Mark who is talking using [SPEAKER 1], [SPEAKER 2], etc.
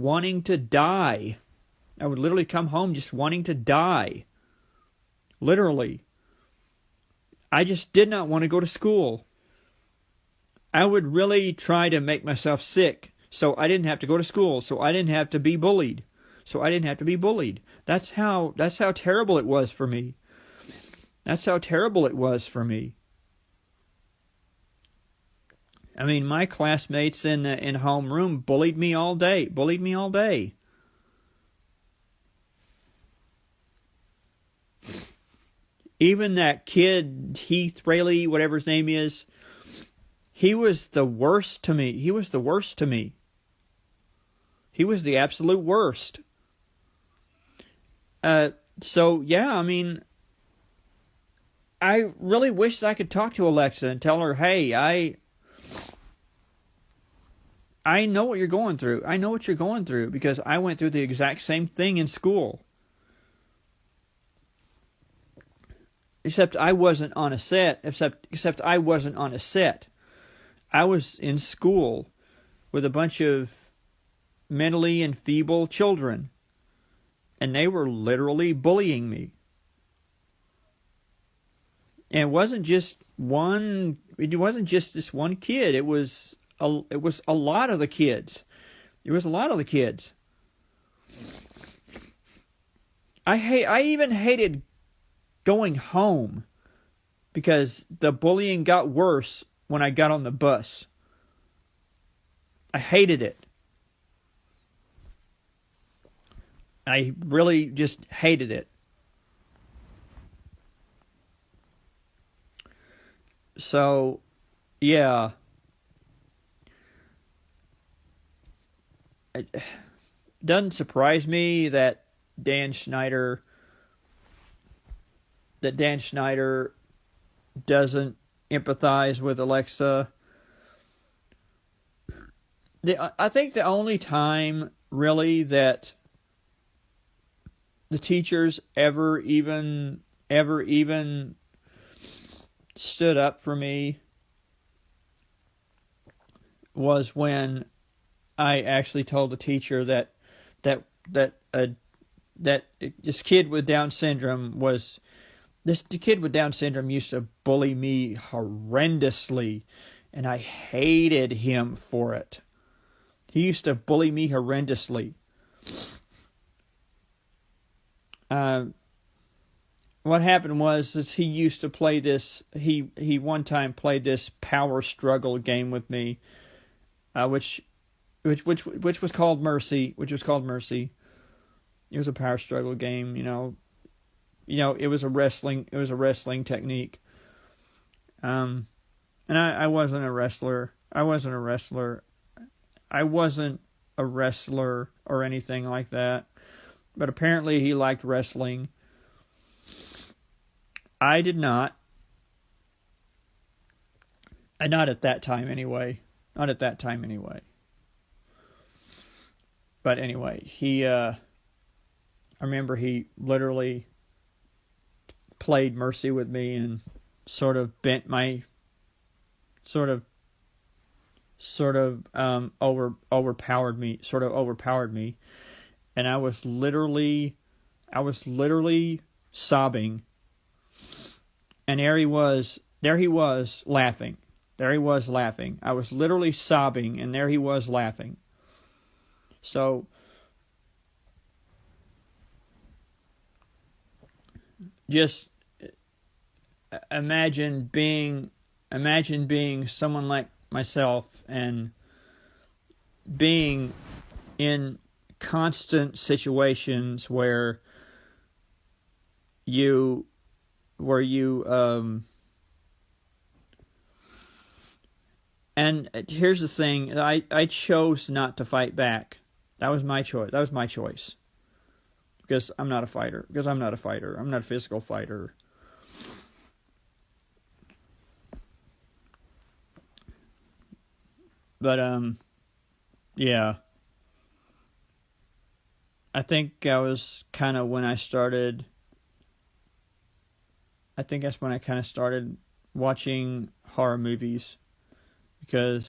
[SPEAKER 1] wanting to die. I would literally come home just wanting to die. Literally. I just did not want to go to school. I would really try to make myself sick so I didn't have to go to school, so I didn't have to be bullied. That's how terrible it was for me. That's how terrible it was for me. I mean, my classmates in homeroom bullied me all day. Even that kid, Heath Rayleigh, whatever his name is, he was the worst to me. He was the absolute worst. So, yeah, I mean, I really wish that I could talk to Alexa and tell her, hey, I know what you're going through. I know what you're going through because I went through the exact same thing in school. Except I wasn't on a set. Except I wasn't on a set. I was in school with a bunch of mentally enfeebled children. And they were literally bullying me. And it wasn't just this one kid. It was a lot of the kids. I even hated going home because the bullying got worse when I got on the bus. I hated it. I really just hated it. So, yeah. It doesn't surprise me that Dan Schneider doesn't empathize with Alexa. I think the only time really that the teachers ever even stood up for me was when I actually told the teacher that this kid with Down syndrome used to bully me horrendously, and I hated him for it. He used to bully me horrendously. What happened was he used to play this. He one time played this power struggle game with me, which was called Mercy. It was a power struggle game. It was a wrestling technique. And I wasn't a wrestler. I wasn't a wrestler or anything like that. But apparently he liked wrestling. I did not. And not at that time anyway. But anyway, I remember he literally played Mercy with me and sort of overpowered me, and I was literally sobbing, and there he was laughing. I was literally sobbing, and there he was laughing. So just imagine being someone like myself and being in constant situations where you and here's the thing, I chose not to fight back. That was my choice. Because I'm not a fighter. I'm not a physical fighter. But, yeah. I think that's when I kind of started watching horror movies. Because